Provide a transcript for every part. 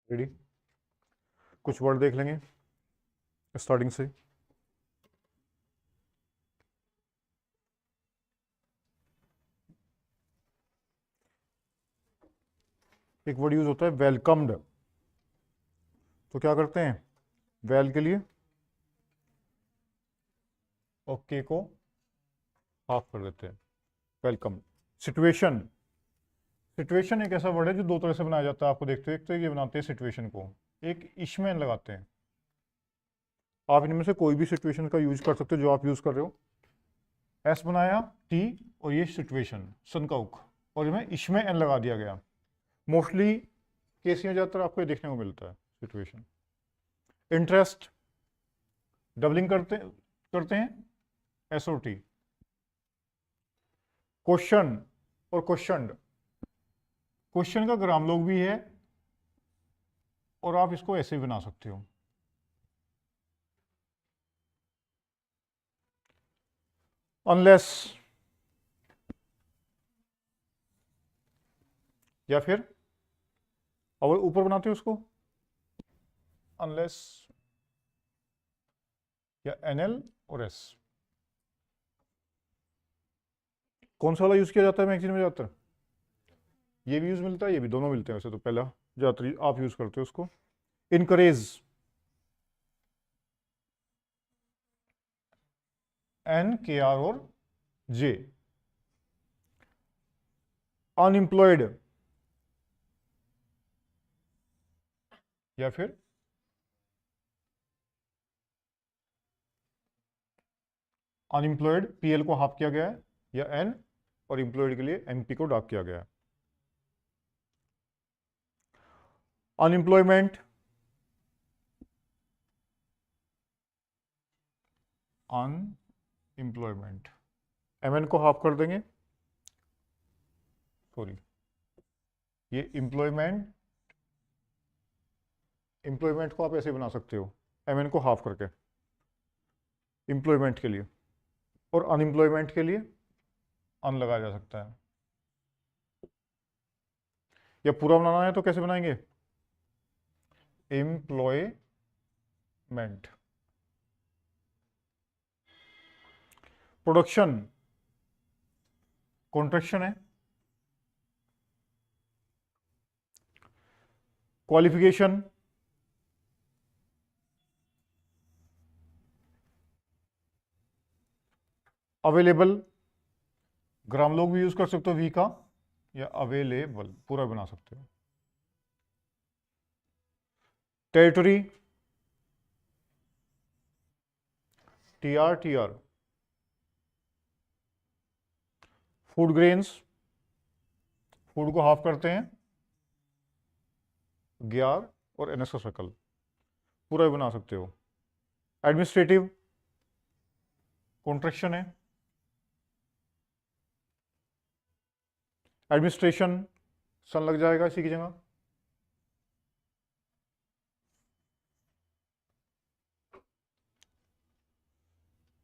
Ready? कुछ word देख लेंगे स्टार्टिंग से। एक वर्ड यूज होता है वेलकम्ड, तो क्या करते हैं, वेल के लिए और के को हाफ कर देते हैं, वेलकम। सिचुएशन, सिचुएशन एक ऐसा वर्ड है जो दो तरह से बनाया जाता है, आपको देखते हो। एक तो ये बनाते हैं सिचुएशन को, एक इसमें लगाते हैं। आप इनमें से कोई भी सिचुएशन का यूज कर सकते हो जो आप यूज कर रहे हो। एस बनाया टी और ये सिचुएशन सनकाउक, और इनमें इसमें एन लगा दिया गया। मोस्टली केस में ज़्यादातर आपको ये देखने को मिलता है सिचुएशन। इंटरेस्ट डबलिंग करते हैं एस और टी। क्वेश्चन और क्वेश्चनड, क्वेश्चन का ग्राम लोग भी है और आप इसको ऐसे भी बना सकते हो। अनलेस, या फिर और ऊपर बनाते हो उसको अनलेस या एनएल और एस। कौन सा वाला यूज किया जाता है मैगजीन में ज्यादातर? ये भी यूज मिलता है, ये भी, दोनों मिलते हैं वैसे तो। पहला ज्यादातर आप यूज करते हो उसको। इनकरेज, एन के आर और जे। अनएम्प्लॉयड या फिर अनएम्प्लॉयड, पीएल को हाफ किया गया है, या एन, और एम्प्लॉयड के लिए एमपी को डार्क किया गया है। अनएम्प्लॉयमेंट, अनएम्प्लॉयमेंट, एमएन को हाफ कर देंगे, सॉरी ये एम्प्लॉयमेंट, एम्प्लॉयमेंट को आप ऐसे बना सकते हो एमएन को हाफ करके, एम्प्लॉयमेंट के लिए, और अनएम्प्लॉयमेंट के लिए अन लगाया जा सकता है। या पूरा बनाना है तो कैसे बनाएंगे, एम्प्लॉयमेंट। प्रोडक्शन कॉन्ट्रैक्शन है। क्वालिफिकेशन, अवेलेबल, ग्राम लोग भी यूज कर सकते हो वी का, या अवेलेबल पूरा बना सकते हो। Territory, TR. Food grains, food को हाफ करते हैं, ग्यार और एनएस का सर्कल, पूरा भी बना सकते हो। एडमिनिस्ट्रेटिव कॉन्ट्रैक्शन है, एडमिनिस्ट्रेशन सन लग जाएगा इसी की जगह।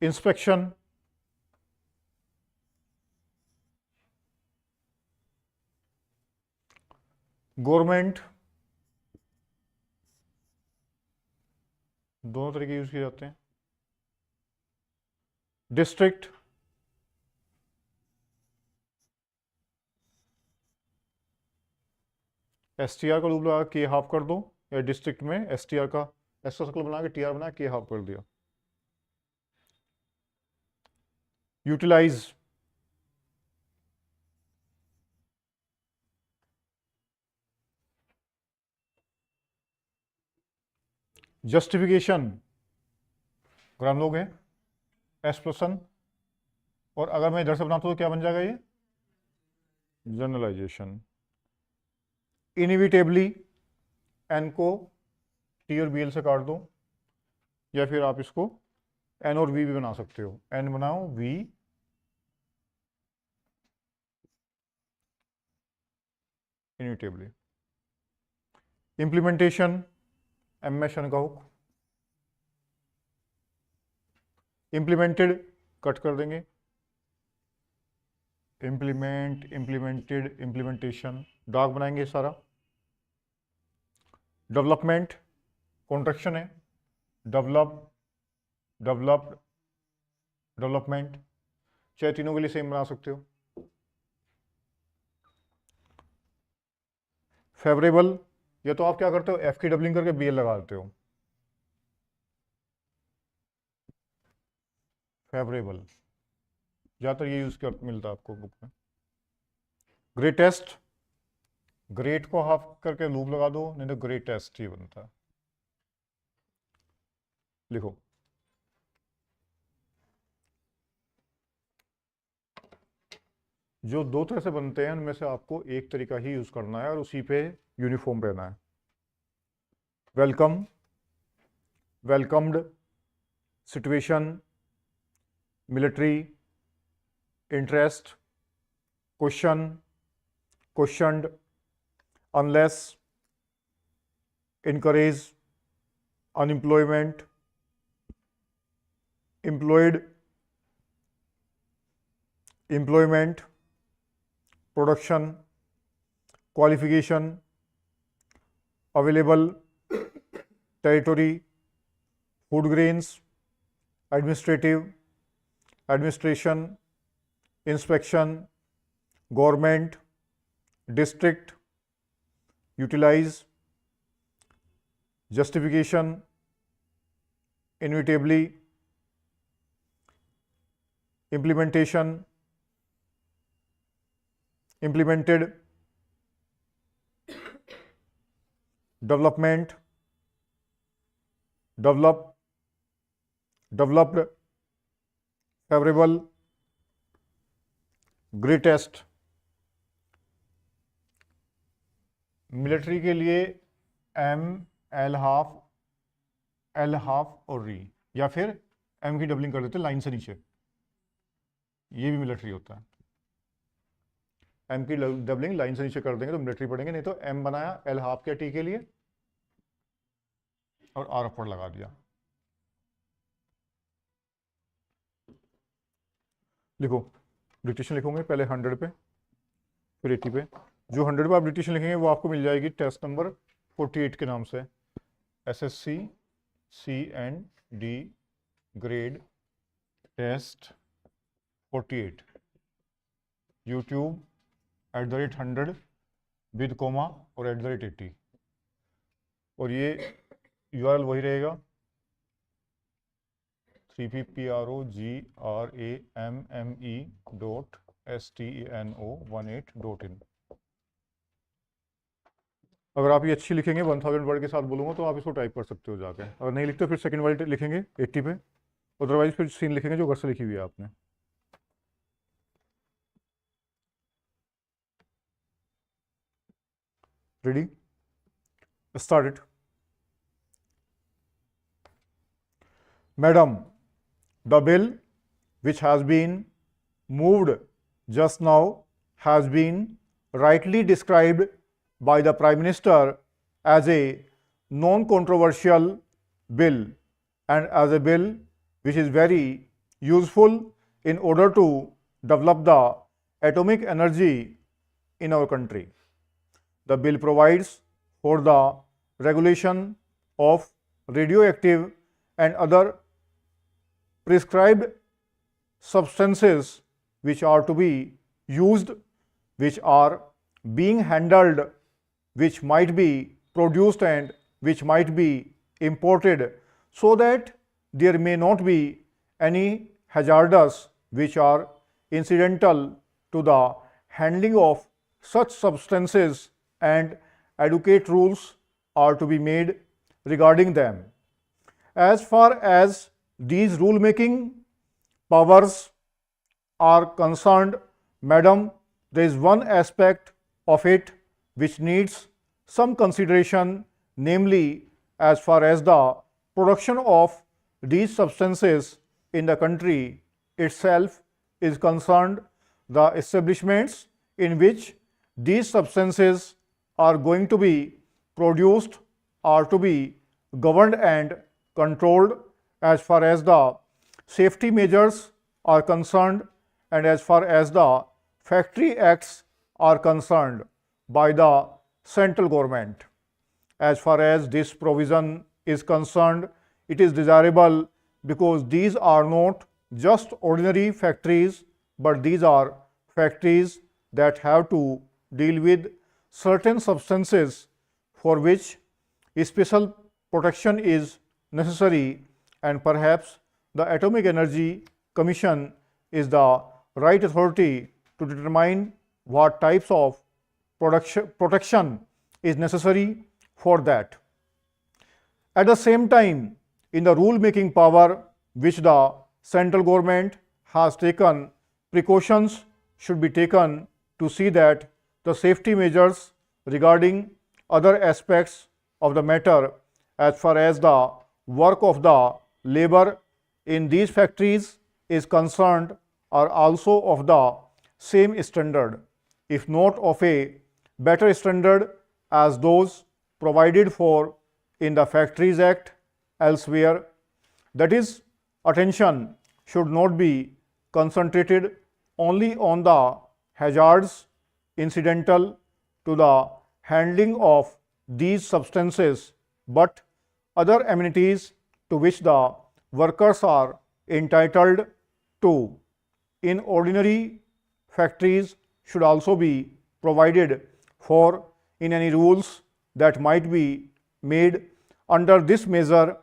इंस्पेक्शन, गवर्नमेंट, दोनों तरीके यूज किए जाते हैं। डिस्ट्रिक्ट, एसटीआर का लूप लगा के हाफ कर दो, या डिस्ट्रिक्ट में एसटीआर का एस सर्कल बना के टीआर बना के हाफ कर दिया। यूटिलाइज, जस्टिफिकेशन, ग्राम लोग है एस प्लस सन, और अगर मैं इधर से बनाता हूँ तो क्या बन जाएगा ये, जनरलाइजेशन। इनविटेबली, एन को टी और बीएल से काट दो, या फिर आप इसको एन और वी भी बना सकते हो। एन बनाओ वी, इनविटेबली। इंप्लीमेंटेशन, एम में शन का हुक, इम्प्लीमेंटेड कट कर देंगे, इम्प्लीमेंट, इम्प्लीमेंटेड, इम्प्लीमेंटेशन, डार्क बनाएंगे सारा। डेवलपमेंट कॉन्ट्रैक्शन है, डेवलप, डेवलप्ड, डेवलपमेंट, चाहे तीनों के लिए सेम बना सकते हो। फेवरेबल, या तो आप क्या करते हो एफ की डबलिंग करके बी एल लगा देते हो, फेवरेबल ज़्यादातर ये यूज कर मिलता है आपको बुक में। ग्रेटेस्ट, ग्रेट को हाफ करके लूप लगा दो, नहीं तो ग्रेटेस्ट ही बनता है। लिखो जो दो तरह से बनते हैं उनमें से आपको एक तरीका ही यूज करना है और उसी पे यूनिफॉर्म रहना है। Welcome, welcomed, situation, military, interest, question, questioned, unless, encourage, unemployment, employed, employment, production, qualification, available, territory, food grains, administrative, administration, inspection, government, district, utilise, justification, inevitably, implementation, implemented, development, develop, developed, favorable, greatest। Military के लिए M, L half और री, या फिर M की doubling कर देते line से नीचे, ये भी मिलिट्री होता है। एम की डबलिंग लाइन से नीचे कर देंगे तो मिलिट्री पढ़ेंगे, नहीं तो एम बनाया एल हाफ के टी के लिए और आर अपर लगा दिया। लिखो डिक्टेशन लिखोगे पहले 100 पे फिर 80 पे। जो 100 पे आप डिक्टेशन लिखेंगे वो आपको मिल जाएगी टेस्ट नंबर 48 के नाम से, SSC C&D grade test 48, YouTube @100 with comma और @80, और ये URL वही रहेगा 3pprogramme.steno18.in। अगर आप ये अच्छी लिखेंगे 1000 वर्ड के साथ बोलूँगा तो आप इसको टाइप कर सकते हो जाके, अगर नहीं लिखते फिर सेकंड वाली लिखेंगे 80 पे, अदरवाइज फिर सीन लिखेंगे जो घर से लिखी हुई है आपने। Ready? Start it. Madam, the bill which has been moved just now has been rightly described by the Prime Minister as a non-controversial bill and as a bill which is very useful in order to develop the atomic energy in our country. The bill provides for the regulation of radioactive and other prescribed substances which are to be used, which are being handled, which might be produced and which might be imported, so that there may not be any hazards which are incidental to the handling of such substances, and adequate rules are to be made regarding them. As far as these rule-making powers are concerned, Madam, there is one aspect of it which needs some consideration, namely as far as the production of these substances in the country itself is concerned. The establishments in which these substances are going to be produced are to be governed and controlled as far as the safety measures are concerned and as far as the factory acts are concerned by the central government. as far as this provision is concerned. It is desirable because these are not just ordinary factories, but these are factories that have to deal with certain substances for which special protection is necessary, and perhaps the Atomic Energy Commission is the right authority to determine what types of protection is necessary for that. At the same time, in the rule making power which the central government has taken, precautions should be taken to see that the safety measures regarding other aspects of the matter as far as the work of the labor in these factories is concerned are also of the same standard, if not of a better standard as those provided for in the Factories Act elsewhere. That is, attention should not be concentrated only on the hazards incidental to the handling of these substances, but other amenities to which the workers are entitled to in ordinary factories should also be provided for in any rules that might be made under this measure.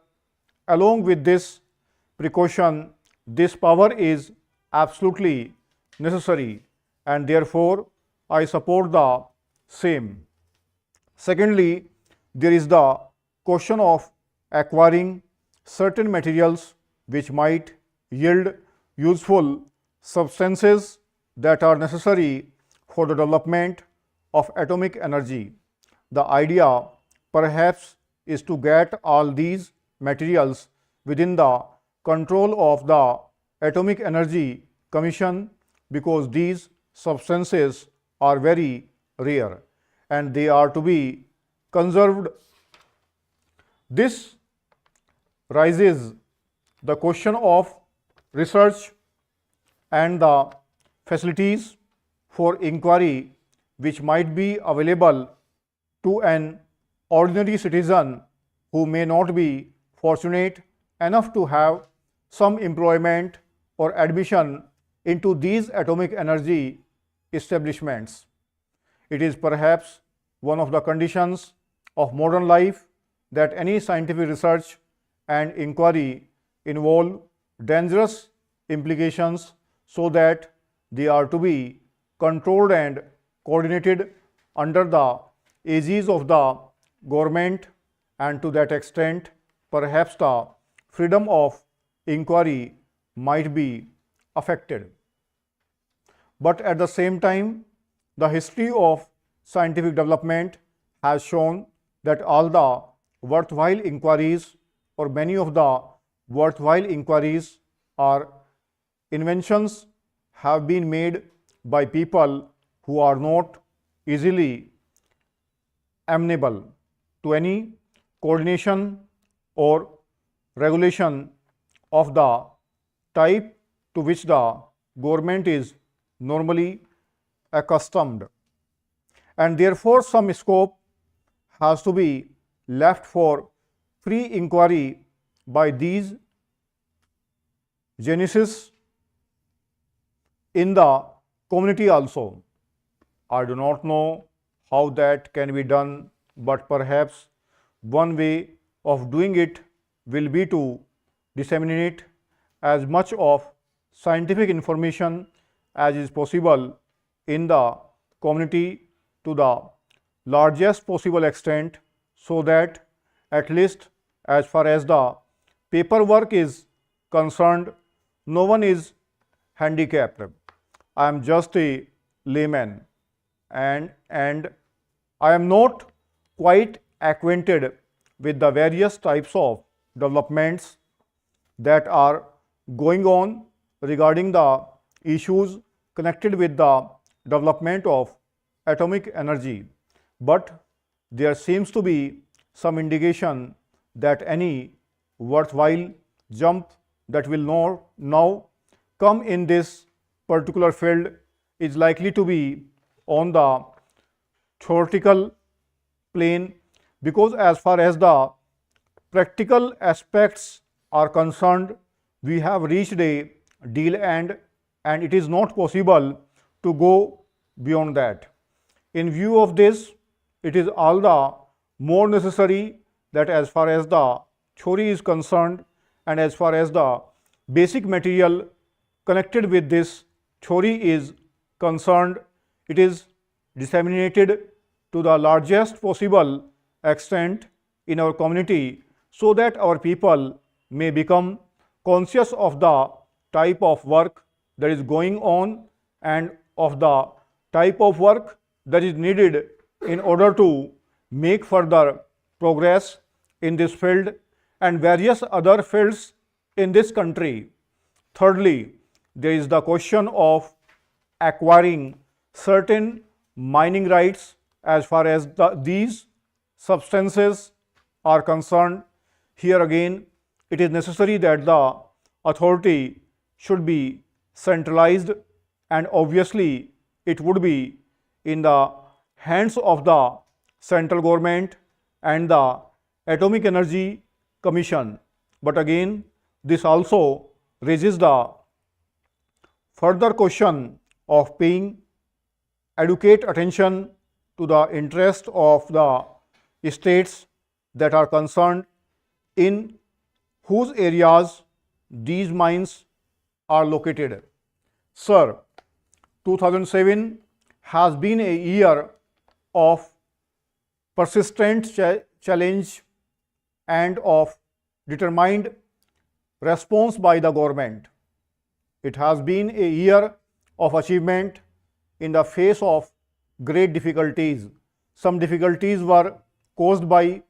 Along with this precaution, this power is absolutely necessary, and therefore I support the same. Secondly, there is the question of acquiring certain materials which might yield useful substances that are necessary for the development of atomic energy. The idea perhaps is to get all these materials within the control of the Atomic Energy Commission, because these substances are very rare and they are to be conserved. This raises the question of research and the facilities for inquiry which might be available to an ordinary citizen who may not be fortunate enough to have some employment or admission into these atomic energy establishments. It is perhaps one of the conditions of modern life that any scientific research and inquiry involve dangerous implications, so that they are to be controlled and coordinated under the aegis of the government, and to that extent perhaps the freedom of inquiry might be affected. But at the same time, the history of scientific development has shown that all the worthwhile inquiries, or many of the worthwhile inquiries or inventions, have been made by people who are not easily amenable to any coordination or regulation of the type to which the government is normally accustomed, and therefore some scope has to be left for free inquiry by these geniuses in the community also. I do not know how that can be done, but perhaps one way of doing it will be to disseminate as much of scientific information as is possible in the community to the largest possible extent, so that at least as far as the paperwork is concerned, no one is handicapped. I am just a layman, and I am not quite acquainted with the various types of developments that are going on regarding the issues connected with the development of atomic energy, but there seems to be some indication that any worthwhile jump that will now come in this particular field is likely to be on the theoretical plane, because as far as the practical aspects are concerned, we have reached a deal end and it is not possible to go beyond that. In view of this, it is all the more necessary that as far as the theory is concerned and as far as the basic material connected with this theory is concerned, it is disseminated to the largest possible extent in our community so that our people may become conscious of the type of work that is going on and of the type of work that is needed in order to make further progress in this field and various other fields in this country. Thirdly, there is the question of acquiring certain mining rights as far as these substances are concerned. Here again, it is necessary that the authority should be centralized and obviously it would be in the hands of the central government and the Atomic Energy Commission. But again, this also raises the further question of paying adequate attention to the interest of the states that are concerned in whose areas these mines are located. Sir, 2007 has been a year of persistent challenge and of determined response by the government. It has been a year of achievement in the face of great difficulties. Some difficulties were caused by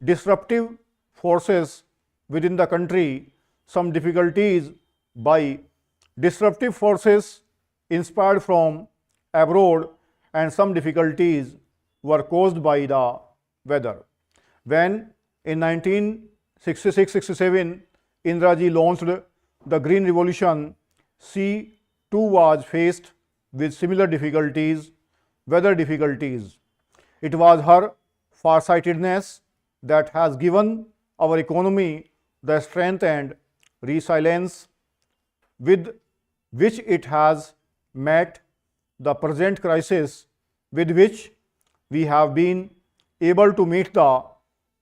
disruptive forces within the country, some difficulties by disruptive forces inspired from abroad, and some difficulties were caused by the weather. When in 1966-67 Indira ji launched the Green Revolution, she too was faced with similar difficulties, weather difficulties. It was her farsightedness that has given our economy the strength and resilience with which it has met the present crisis, with which we have been able to meet the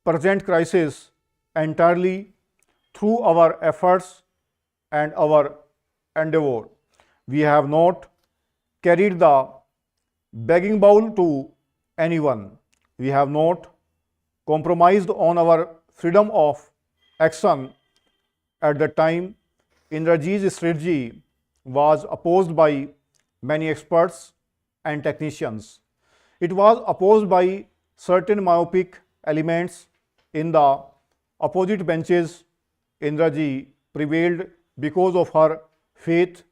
present crisis entirely through our efforts and our endeavor. We have not carried the begging bowl to anyone. We have not compromised on our freedom of action. At the time, Indira ji's strategy was opposed by many experts and technicians. It was opposed by certain myopic elements in the opposite benches. Indira ji prevailed because of her faith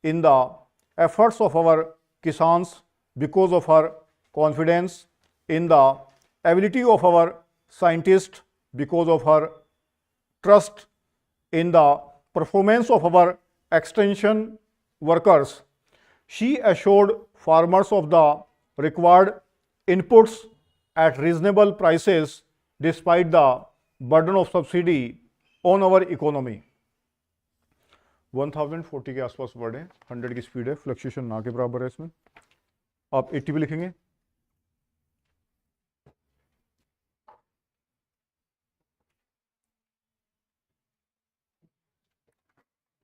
in the efforts of our kisans, because of her confidence in the ability of our scientists, because of her trust in the performance of our extension workers. She assured farmers of the required inputs at reasonable prices despite the burden of subsidy on our economy. 1040 के आसपास word है, 100 की speed है, fluctuation ना के बराबर है इसमें. आप 80 भी लिखेंगे.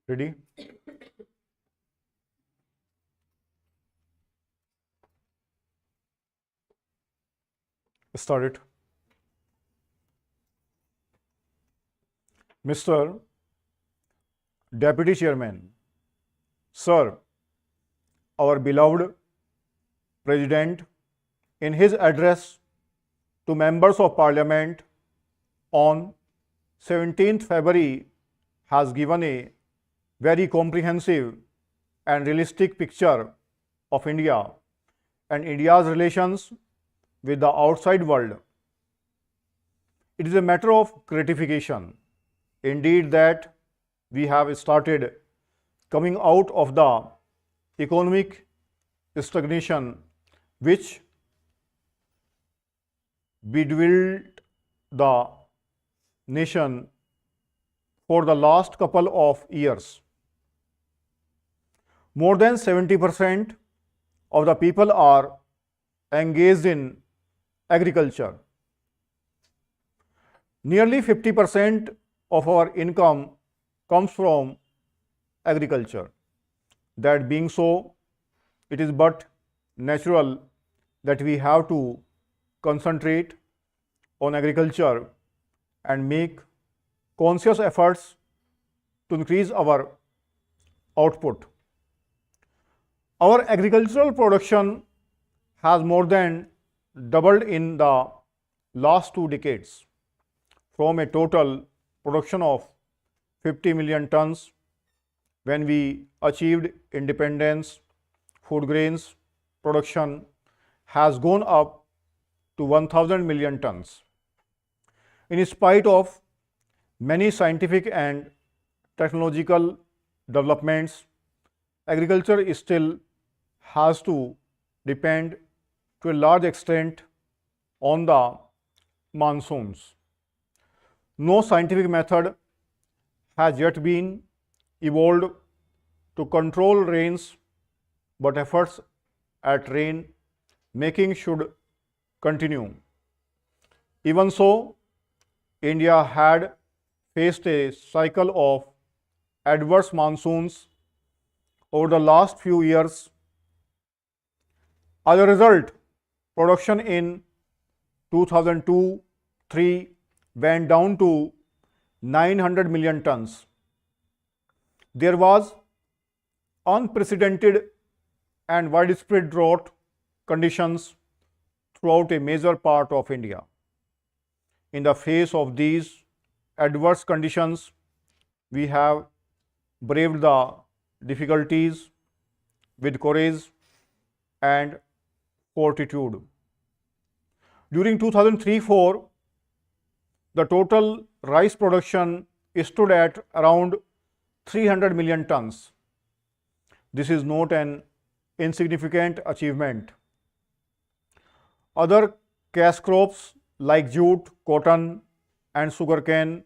Ready? Start it. Mr. Deputy Chairman, Sir, our beloved President, in his address to members of Parliament on 17th February, has given a very comprehensive and realistic picture of India and India's relations with the outside world. It is a matter of gratification, indeed, that we have started coming out of the economic stagnation which bedeviled the nation for the last couple of years. More than 70% of the people are engaged in agriculture. Nearly 50% of our income comes from agriculture. That being so, it is but natural that we have to concentrate on agriculture and make conscious efforts to increase our output. Our agricultural production has more than doubled in the last 2 decades, from a total production of 50 million tons when we achieved independence. Food grains production has gone up to 1,000 million tons. In spite of many scientific and technological developments, agriculture still has to depend to a large extent on the monsoons. No scientific method has yet been evolved to control rains, but efforts at rain making should continue. Even so, India had faced a cycle of adverse monsoons over the last few years. As a result, production in 2002-03 went down to 900 million tons. There was unprecedented and widespread drought conditions throughout a major part of India. In the face of these adverse conditions, we have braved the difficulties with courage and fortitude. During 2003-04, the total rice production stood at around 300 million tons. This is not an insignificant achievement. Other cash crops like jute, cotton, and sugarcane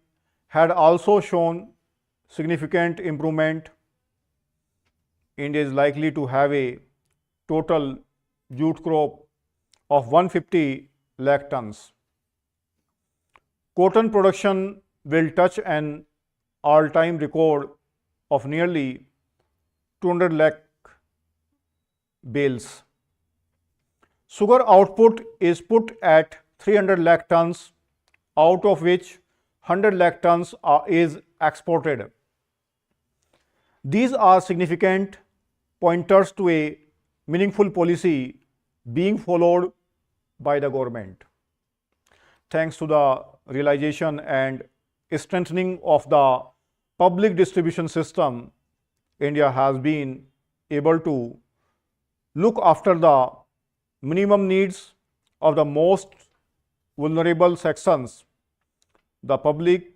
had also shown significant improvement. India is likely to have a total jute crop of 150 lakh tons. Cotton production will touch an all-time record of nearly 200 lakh bales. Sugar output is put at 300 lakh tons, out of which 100 lakh tons is exported. These are significant pointers to a meaningful policy being followed by the government. Thanks to the realization and strengthening of the public distribution system, India has been able to look after the minimum needs of the most vulnerable sections. The public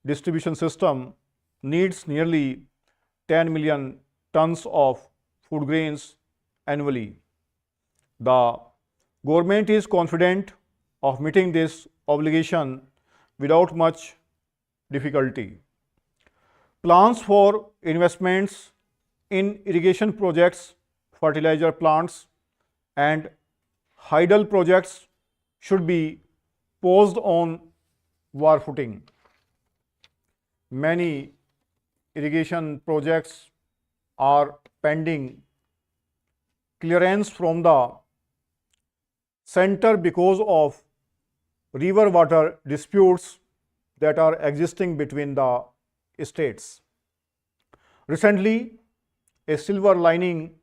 distribution system needs nearly 10 million tons of food grains annually. The government is confident of meeting this obligation without much difficulty. Plans for investments in irrigation projects, fertilizer plants, and hydel projects should be posed on war footing. Many irrigation projects are pending clearance from the center because of river water disputes that are existing between the states. Recently, a silver lining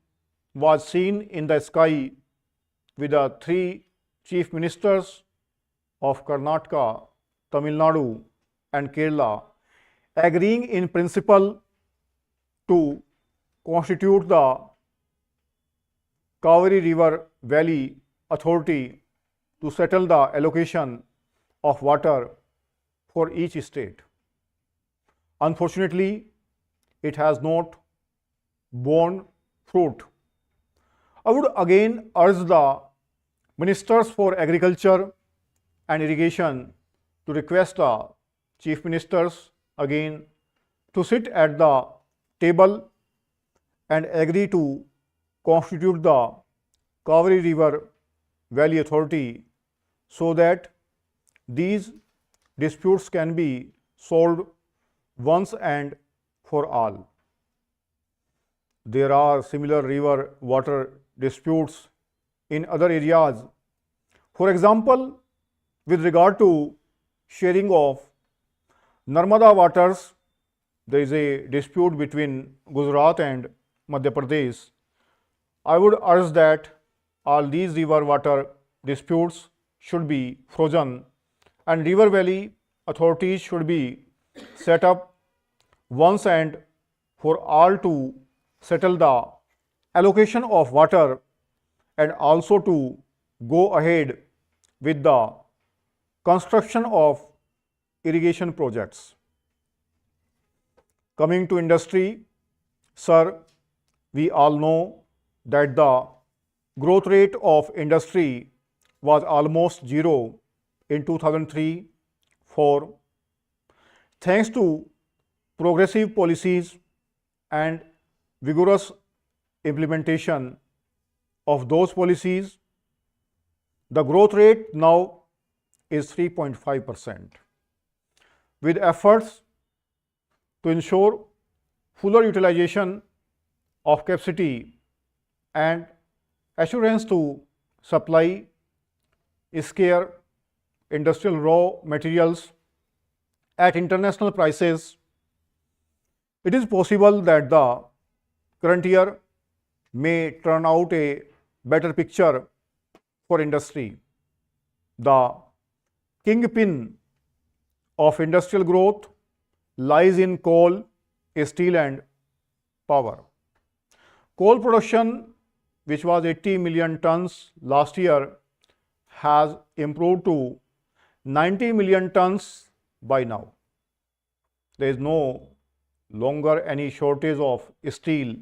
was seen in the sky with the 3 chief ministers of Karnataka, Tamil Nadu, and Kerala agreeing in principle to constitute the Kaveri River Valley Authority to settle the allocation of water for each state. Unfortunately, it has not borne fruit. I would again urge the Ministers for Agriculture and Irrigation to request the chief ministers again to sit at the table and agree to constitute the Kaveri River Valley Authority so that these disputes can be solved once and for all. There are similar river water disputes in other areas. For example, with regard to sharing of Narmada waters, there is a dispute between Gujarat and Madhya Pradesh. I would urge that all these river water disputes should be frozen and river valley authorities should be set up once and for all to settle the allocation of water and also to go ahead with the construction of irrigation projects. Coming to industry, sir, we all know that the growth rate of industry was almost zero in 2003-04. Thanks to progressive policies and vigorous implementation of those policies, the growth rate now is 3.5%. With efforts to ensure fuller utilization of capacity and assurance to supply scarce industrial raw materials at international prices, it is possible that the current year may turn out a better picture for industry. The kingpin of industrial growth lies in coal, steel and power. Coal production, which was 80 million tons last year, has improved to 90 million tons by now. There is no longer any shortage of steel.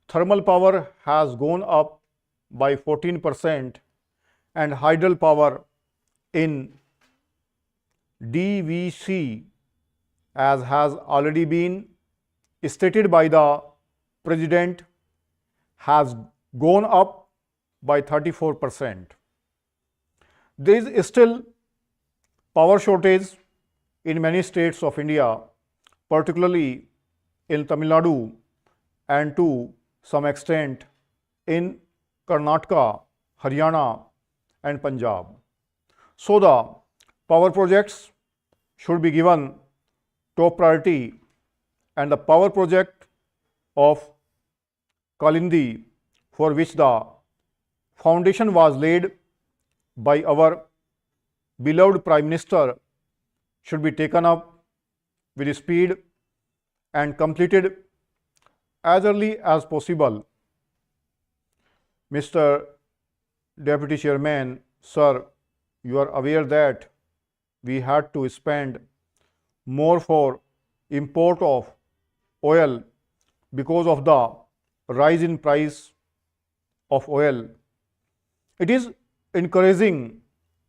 Thermal power has gone up by 14% and hydel power in DVC, as has already been stated by the President, has gone up by 34%. There is still power shortage in many states of India, particularly in Tamil Nadu and to some extent in Karnataka, Haryana and Punjab. So the power projects should be given top priority, and the power project of Kalindi, for which the foundation was laid by our beloved Prime Minister, should be taken up with speed and completed as early as possible. Mr. Deputy Chairman, sir, you are aware that we had to spend more for import of oil because of the rise in price of oil. It is encouraging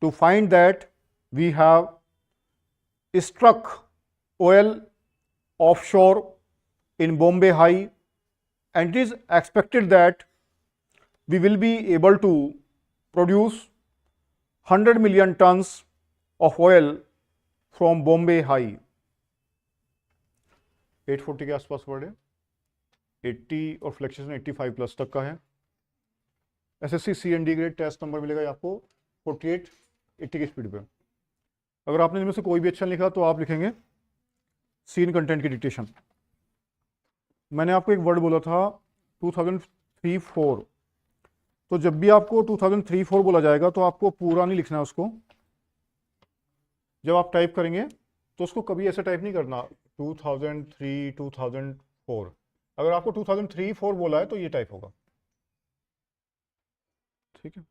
to find that we have struck oil offshore in Bombay High, and it is expected that we will be able to produce 100 million tons of oil from Bombay High. 840 के आसपास word है, 80 और फ्लेक्सेशन 85 plus तक का है. SSC C grade test number मिलेगा आपको 48 80 की स्पीड पे. अगर आपने इनमें से कोई भी अच्छा लिखा तो आप लिखेंगे सीन कंटेंट की डिक्टेशन. मैंने आपको एक वर्ड बोला था 2003-04, तो जब भी आपको 2003-04 बोला जाएगा तो आपको पूरा नहीं लिखना है उसको. जब आप टाइप करेंगे तो उसको कभी ऐसे टाइप नहीं करना 2003-2004. अगर आपको 2003-04 बोला है तो ये टाइप होगा. ठीक है.